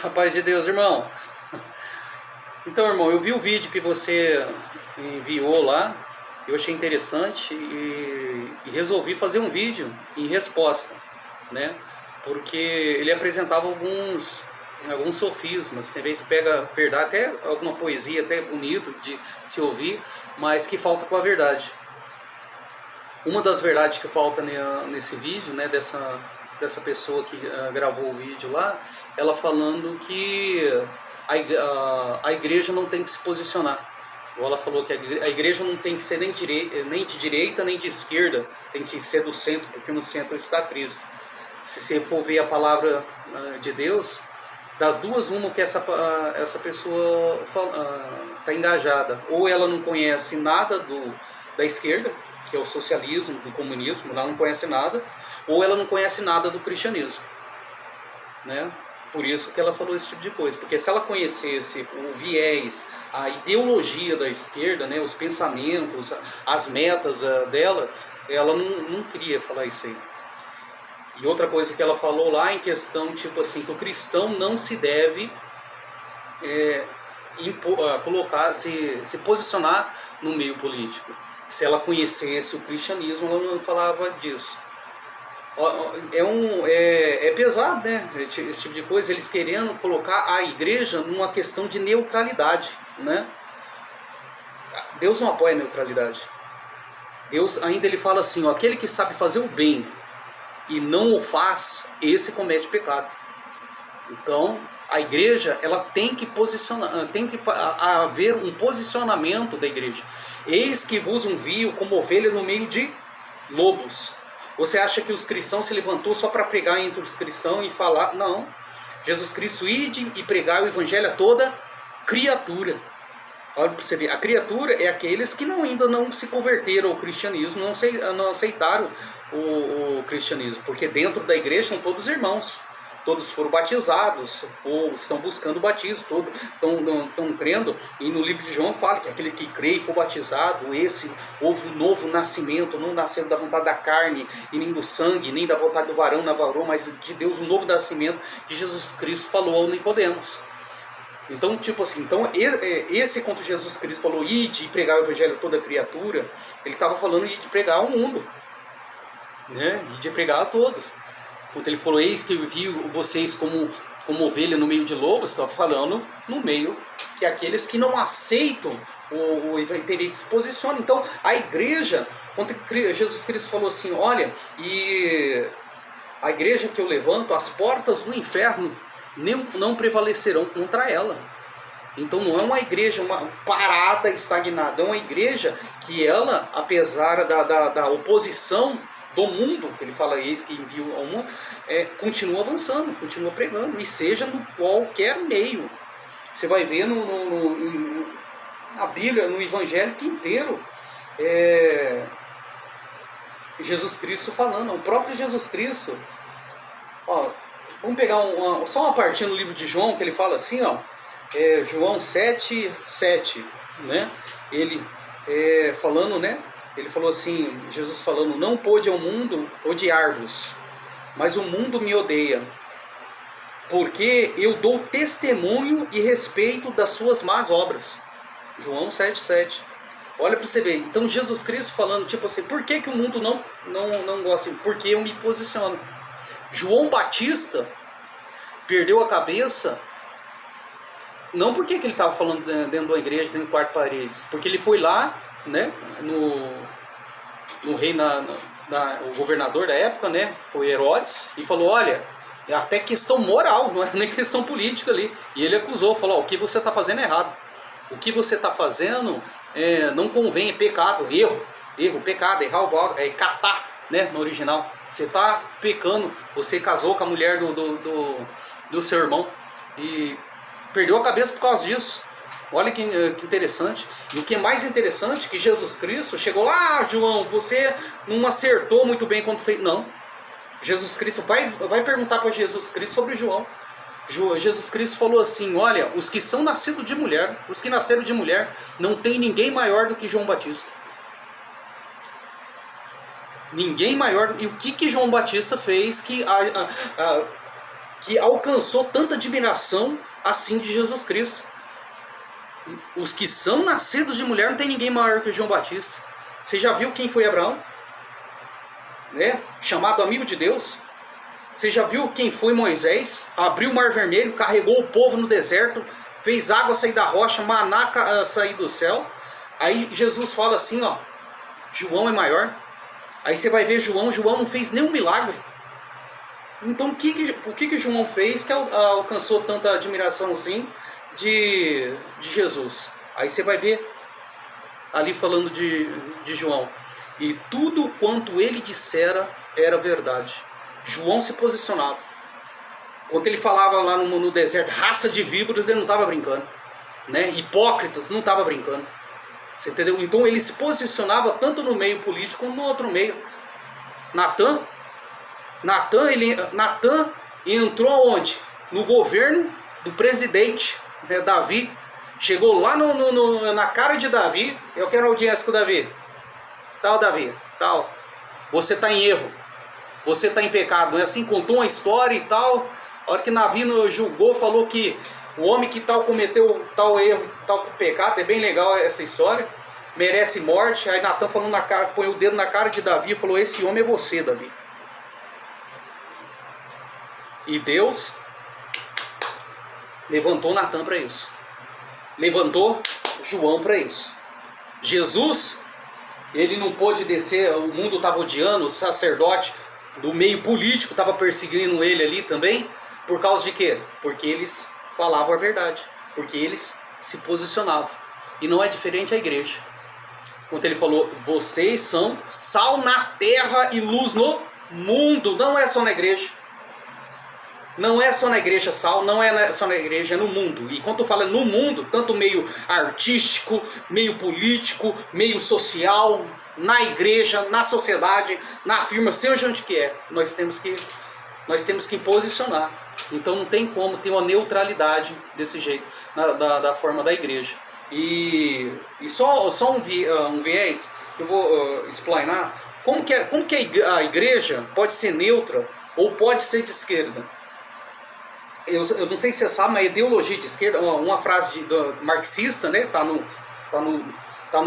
A paz de Deus, irmão. Então, irmão, eu vi o vídeo que você enviou lá, eu achei interessante e resolvi fazer um vídeo em resposta, né? Porque ele apresentava alguns sofismas, tem vezes pega verdade, até alguma poesia até bonito de se ouvir, mas que falta com a verdade. Uma das verdades que falta nesse vídeo, né, dessa pessoa que gravou o vídeo lá, ela falando que a igreja não tem que se posicionar. Ou ela falou que a igreja não tem que ser nem de direita nem de esquerda, tem que ser do centro, porque no centro está Cristo. Se você for ver a palavra de Deus, das duas, uma que essa pessoa está engajada. Ou ela não conhece nada da esquerda, que é o socialismo, do comunismo, ela não conhece nada, ou ela não conhece nada do cristianismo, né? Por isso que ela falou esse tipo de coisa, porque se ela conhecesse o viés, a ideologia da esquerda, né, os pensamentos, as metas dela, ela não queria falar isso aí. E outra coisa que ela falou lá em questão, tipo assim, que o cristão não se deve colocar, se posicionar no meio político. Se ela conhecesse o cristianismo, ela não falava disso. É pesado, né? Esse tipo de coisa, eles querendo colocar a igreja numa questão de neutralidade, né? Deus não apoia a neutralidade. Deus ainda ele fala assim, ó, aquele que sabe fazer o bem e não o faz, esse comete pecado. Então, a igreja, ela tem que posicionar, tem que haver um posicionamento da igreja. Eis que vos envio como ovelha no meio de lobos. Você acha que os cristãos se levantou só para pregar entre os cristãos e falar? Não. Jesus Cristo ide e pregar o evangelho a toda criatura. Olha para você ver, a criatura é aqueles que ainda não se converteram ao cristianismo, não aceitaram o cristianismo, porque dentro da igreja são todos irmãos. Todos foram batizados, ou estão buscando o batismo, todos estão crendo, e no livro de João fala que aquele que crê e for batizado, esse houve um novo nascimento, não nasceu da vontade da carne, e nem do sangue, nem da vontade do varão, mas de Deus, um novo nascimento, que Jesus Cristo falou ao Nicodemos. Então, tipo assim, esse quando Jesus Cristo falou, ide e pregar o evangelho a toda criatura, ele estava falando de pregar ao mundo, né? E de pregar a todos. Quando ele falou, eis que eu vi vocês como ovelha no meio de lobos, está falando no meio que aqueles que não aceitam o evangelho, que se posicionam. Então, a igreja, quando Jesus Cristo falou assim, olha, e a igreja que eu levanto, as portas do inferno não prevalecerão contra ela. Então não é uma igreja parada, estagnada, é uma igreja que ela, apesar da oposição do mundo, que ele fala, eis que enviou ao mundo, continua avançando, continua pregando, e seja no qualquer meio. Você vai ver na Bíblia, no Evangelho inteiro, Jesus Cristo falando, o próprio Jesus Cristo. Ó, vamos pegar só uma partinha no livro de João, que ele fala assim, ó, João 7:7, né? Ele falando, né? Ele falou assim, Jesus falando, não pôde ao mundo odiar-vos, mas o mundo me odeia, porque eu dou testemunho e respeito das suas más obras. João 7:7. Olha para você ver, então Jesus Cristo falando, tipo assim, por que o mundo não gosta? Porque eu me posiciono. João Batista perdeu a cabeça, não porque que ele estava falando dentro de uma igreja, dentro de quatro paredes, porque ele foi lá, né, no rei, o governador da época, né, foi Herodes, e falou, olha, é até questão moral, não é nem questão política ali, e ele acusou, falou, o que você está fazendo é errado, o que você está fazendo não convém, é pecado, erro, pecado, errar o voto, é catar, né, no original, você está pecando, você casou com a mulher do seu irmão, e perdeu a cabeça por causa disso. Olha que interessante. E o que é mais interessante, que Jesus Cristo chegou lá, João, você não acertou muito bem quando fez. Não. Jesus Cristo vai perguntar para Jesus Cristo sobre João. Jesus Cristo falou assim, olha, os que são nascidos de mulher, os que nasceram de mulher, não tem ninguém maior do que João Batista. Ninguém maior. E o que João Batista fez que que alcançou tanta admiração assim de Jesus Cristo. Os que são nascidos de mulher, não tem ninguém maior que João Batista. Você já viu quem foi Abraão? Né? Chamado amigo de Deus. Você já viu quem foi Moisés? Abriu o Mar Vermelho, carregou o povo no deserto, fez água sair da rocha, maná sair do céu. Aí Jesus fala assim, ó, João é maior. Aí você vai ver João não fez nenhum milagre. Então o que João fez que alcançou tanta admiração assim de Jesus? Aí você vai ver ali falando de João. E tudo quanto ele dissera era verdade. João se posicionava. Quando ele falava lá no deserto, raça de víboras, ele não estava brincando. Né? Hipócritas, não estava brincando. Você entendeu? Então ele se posicionava tanto no meio político como no outro meio. Natan entrou onde? No governo do presidente, né, Davi. Chegou lá na cara de Davi. Eu quero audiência com o Davi. Tal, Davi, tal. Você está em erro. Você está em pecado. Não é assim? Contou uma história e tal. A hora que Davi julgou, falou que o homem que tal cometeu tal erro, tal pecado. É bem legal essa história. Merece morte. Aí Natan falou põe o dedo na cara de Davi e falou: esse homem é você, Davi. E Deus levantou Natan para isso. Levantou João para isso. Jesus, ele não pôde descer, o mundo estava odiando, o sacerdote do meio político estava perseguindo ele ali também. Por causa de quê? Porque eles falavam a verdade. Porque eles se posicionavam. E não é diferente a igreja. Quando ele falou, vocês são sal na terra e luz no mundo. Não é só na igreja. Não é só na igreja sal, não é só na igreja, é no mundo. E quando eu falo no mundo, tanto meio artístico, meio político, meio social, na igreja, na sociedade, na firma, seja onde que é, nós temos que posicionar. Então não tem como ter uma neutralidade desse jeito, da forma da igreja. E só um viés, eu vou explanar, como que a igreja pode ser neutra ou pode ser de esquerda. Eu não sei se você sabe, mas a ideologia de esquerda, uma frase marxista, né, tá no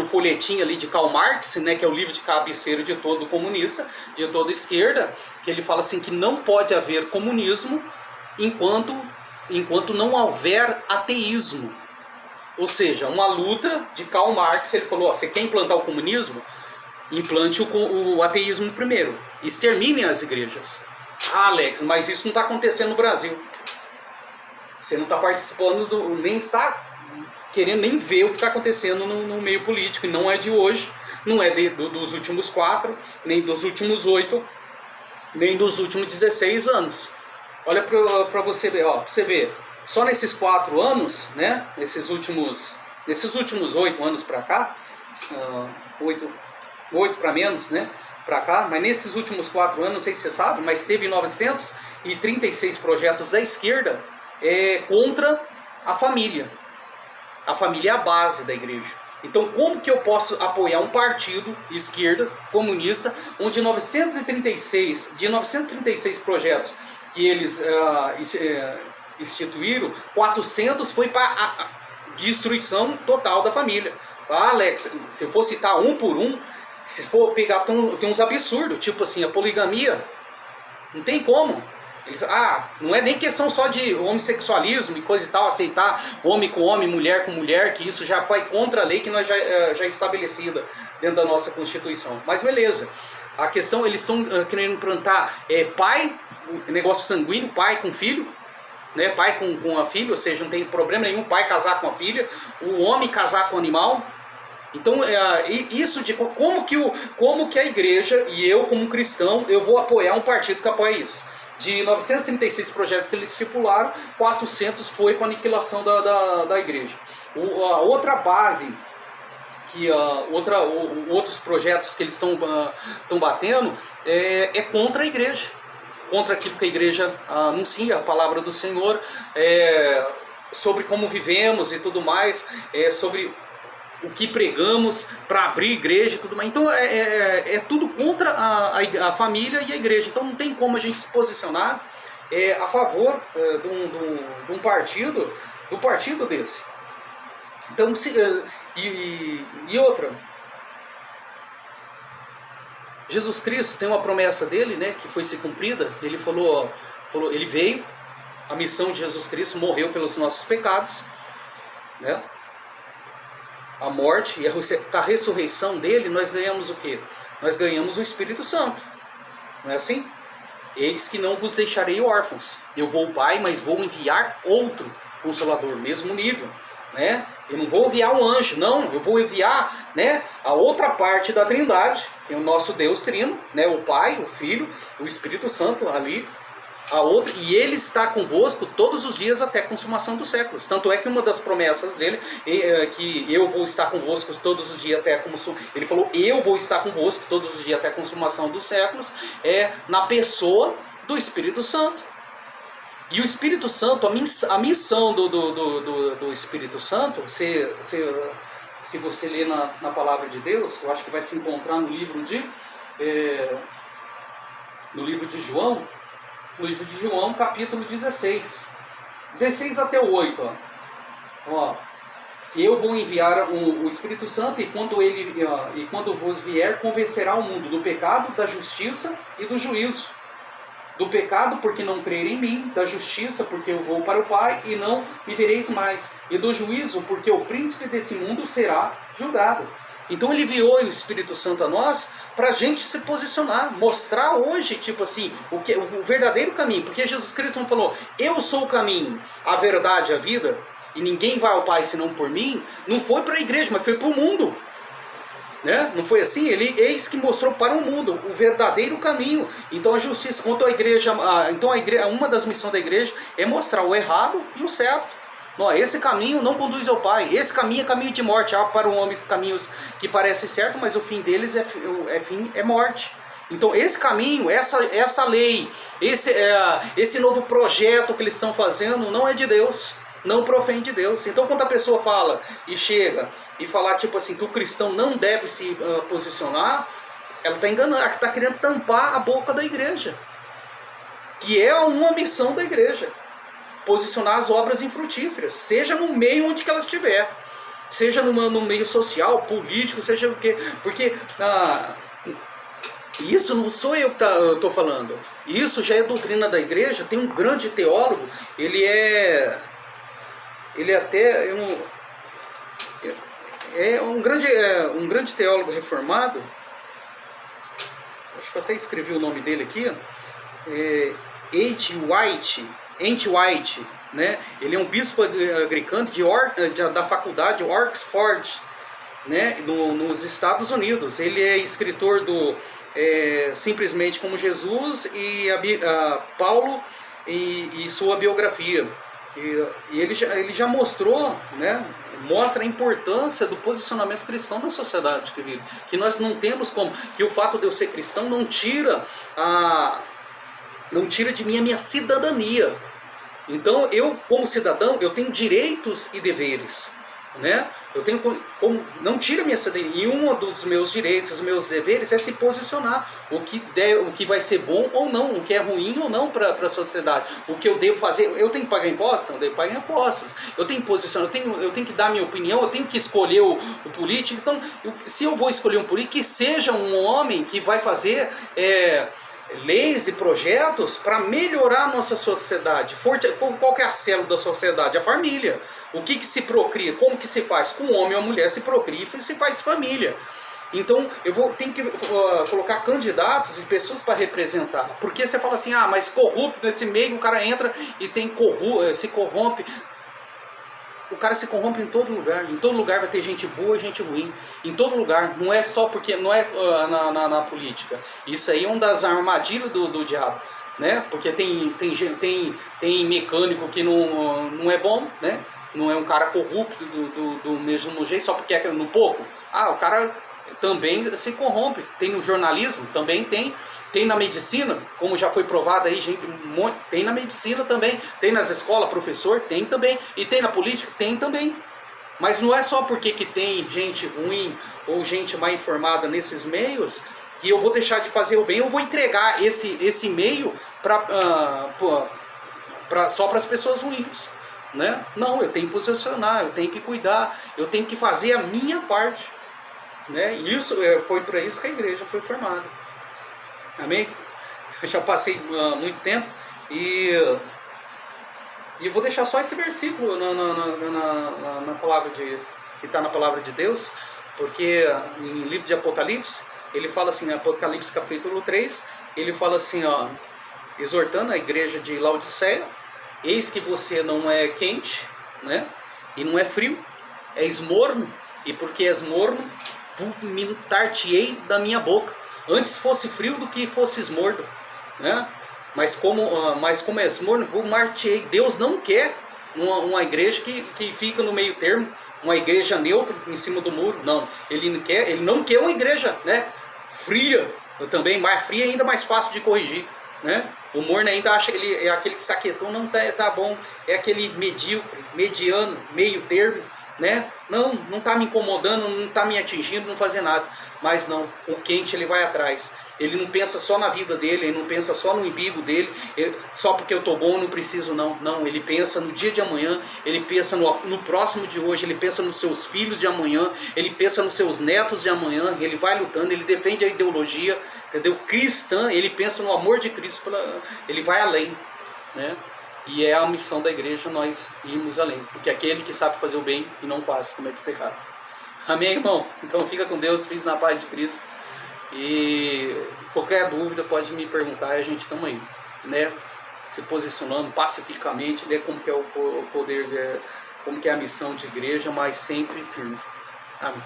folhetim ali de Karl Marx, né, que é o livro de cabeceira de todo comunista, de toda esquerda, que ele fala assim que não pode haver comunismo enquanto não houver ateísmo. Ou seja, uma luta de Karl Marx. Ele falou, você quer implantar o comunismo? Implante o ateísmo primeiro. Exterminem as igrejas. Ah, Alex, mas isso não está acontecendo no Brasil. Você não está participando, nem está querendo nem ver o que está acontecendo no meio político. E não é de hoje, não é dos últimos 4, nem dos últimos 8, nem dos últimos 16 anos. Olha para você ver, ó, você vê, só nesses 4 anos, né, nesses últimos 8 anos para cá, 8 para menos, né, para cá, mas nesses últimos 4 anos, não sei se você sabe, mas teve 936 projetos da esquerda contra a família. A família é a base da igreja. Então como que eu posso apoiar um partido esquerda, comunista, onde de 936 projetos que eles instituíram, 400 foi para a destruição total da família. Ah, Alex, se eu for citar um por um, se for pegar, tem uns absurdos, tipo assim, a poligamia, não tem como. Não é nem questão só de homossexualismo e coisa e tal, aceitar homem com homem, mulher com mulher, que isso já vai contra a lei que nós já é estabelecida dentro da nossa Constituição. Mas beleza, a questão, eles estão querendo implantar pai, negócio sanguíneo, pai com filho, né, pai com a filha, ou seja, não tem problema nenhum pai casar com a filha, o homem casar com o animal. Então, isso de como que a igreja e eu como cristão, eu vou apoiar um partido que apoia isso. De 936 projetos que eles estipularam, 400 foi para aniquilação da igreja. A outra base, outros projetos que eles estão batendo, é contra a igreja. Contra aquilo que a igreja anuncia, a palavra do Senhor, sobre como vivemos e tudo mais, sobre o que pregamos para abrir igreja e tudo mais. Então é tudo contra a família e a igreja. Então não tem como a gente se posicionar a favor de um partido desse. Então, e outra, Jesus Cristo tem uma promessa dele, né, que foi se cumprida. Ele falou, ele veio, a missão de Jesus Cristo, morreu pelos nossos pecados, né? A morte e a ressurreição dele, nós ganhamos o quê? Nós ganhamos o Espírito Santo. Não é assim? Eis que não vos deixarei órfãos. Eu vou ao Pai, mas vou enviar outro Consolador, mesmo nível, né? Eu não vou enviar um anjo, não. Eu vou enviar, né, a outra parte da Trindade, que é o nosso Deus Trino, né? O Pai, o Filho, o Espírito Santo ali. A outra, e ele está convosco todos os dias até a consumação dos séculos. Tanto é que uma das promessas dele é que eu vou estar convosco todos os dias até a consumação. Ele falou, eu vou estar convosco todos os dias até a consumação dos séculos, na pessoa do Espírito Santo. E o Espírito Santo, a missão do Espírito Santo, se você ler na palavra de Deus, eu acho que vai se encontrar no livro de João. No livro de João, capítulo 16. 16 até o 8. Ó. Que eu vou enviar o Espírito Santo e quando vos vier, convencerá o mundo do pecado, da justiça e do juízo. Do pecado, porque não crer em mim. Da justiça, porque eu vou para o Pai e não me vereis mais. E do juízo, porque o príncipe desse mundo será julgado. Então ele enviou o Espírito Santo a nós para a gente se posicionar, mostrar hoje, tipo assim, o verdadeiro caminho. Porque Jesus Cristo não falou, eu sou o caminho, a verdade, a vida, e ninguém vai ao Pai senão por mim. Não foi para a igreja, mas foi para o mundo. Né? Não foi assim? Ele eis que mostrou para o mundo o verdadeiro caminho. Então a justiça, quanto à igreja, uma das missões da igreja é mostrar o errado e o certo. Não, esse caminho não conduz ao Pai. Esse caminho é caminho de morte. Há para o homem caminhos que parecem certos, mas o fim deles é morte. Então esse caminho, essa lei, esse novo projeto que eles estão fazendo não é de Deus. Não profém de Deus. Então quando a pessoa fala e chega e falar tipo assim que o cristão não deve se posicionar, ela está enganando, ela está querendo tampar a boca da igreja. Que é uma missão da igreja. Posicionar as obras infrutíferas, seja no meio onde que elas estiver, seja no meio social, político, seja o que, porque isso não sou eu que estou falando, isso já é doutrina da igreja. Tem um grande teólogo, ele até um grande teólogo reformado, acho que eu até escrevi o nome dele aqui, Ent White, né? Ele é um bispo anglicano da faculdade Oxford, né? Nos Estados Unidos. Ele é escritor do Simplesmente como Jesus e Paulo e sua biografia. E ele já mostrou, né? Mostra a importância do posicionamento cristão na sociedade, querido. Que nós não temos como, que o fato de eu ser cristão não tira de mim a minha cidadania. Então eu, como cidadão, eu tenho direitos e deveres, né? Eu tenho não tira a minha cidadania. E um dos meus direitos, os meus deveres é se posicionar. O que vai ser bom ou não, o que é ruim ou não para a sociedade. O que eu devo fazer, eu tenho que pagar impostos? Então eu devo pagar impostos. Eu tenho que posicionar, eu tenho que dar minha opinião, eu tenho que escolher o político. Então, se eu vou escolher um político, que seja um homem que vai fazer leis e projetos para melhorar a nossa sociedade. Qual que é a célula da sociedade? A família. O que se procria? Como que se faz? Com o homem e a mulher se procria e se faz família. Então eu tenho que colocar candidatos e pessoas para representar. Porque você fala assim, mas corrupto nesse meio, o cara entra e se corrompe. O cara se corrompe em todo lugar. Em todo lugar vai ter gente boa e gente ruim. Em todo lugar. Não é só porque não é na política. Isso aí é uma das armadilhas do diabo, né? Porque tem mecânico que não é bom, né? Não é um cara corrupto do mesmo jeito, só porque é no pouco. O cara também se corrompe. Tem no jornalismo, também tem. Tem na medicina, como já foi provado aí, gente, tem na medicina também. Tem nas escolas, professor, tem também. E tem na política, tem também. Mas não é só porque que tem gente ruim ou gente mal informada nesses meios que eu vou deixar de fazer o bem, eu vou entregar esse meio só para as pessoas ruins, né? Não, eu tenho que posicionar, eu tenho que cuidar, eu tenho que fazer a minha parte, né? Isso foi para isso que a igreja foi formada. Amém? Eu já passei muito tempo e eu vou deixar só esse versículo na palavra que está na palavra de Deus, porque em livro de Apocalipse, ele fala assim, Apocalipse capítulo 3, ele fala assim, ó, exortando a igreja de Laodiceia: eis que você não é quente, né, e não é frio, és morno, e porque és morno, vomitar-te-ei da minha boca. Antes fosse frio do que fosses morno, né? Mas como és morno, vomitar-te-ei. Deus não quer uma igreja que fica no meio termo, uma igreja neutra em cima do muro. Não, ele não quer uma igreja, né, fria, também mais fria, ainda mais fácil de corrigir, né? O morno ainda acha que ele é aquele que saquetou, não tá bom, é aquele medíocre, mediano, meio termo, né? Não está me incomodando, não está me atingindo, não fazer nada. Mas não, o quente ele vai atrás. Ele não pensa só na vida dele, ele não pensa só no umbigo dele, só porque eu estou bom eu não preciso não. Não, ele pensa no dia de amanhã, ele pensa no próximo de hoje, ele pensa nos seus filhos de amanhã, ele pensa nos seus netos de amanhã, ele vai lutando, ele defende a ideologia, entendeu? Cristã, ele pensa no amor de Cristo, ele vai além, né? E é a missão da igreja nós irmos além, porque aquele que sabe fazer o bem e não faz, comete o pecado. Amém, irmão? Então fica com Deus, fiz na paz de Cristo. E qualquer dúvida pode me perguntar, a gente estamos aí, né? Se posicionando pacificamente, né? Como que é o poder, como que é a missão de igreja, mas sempre firme. Amém.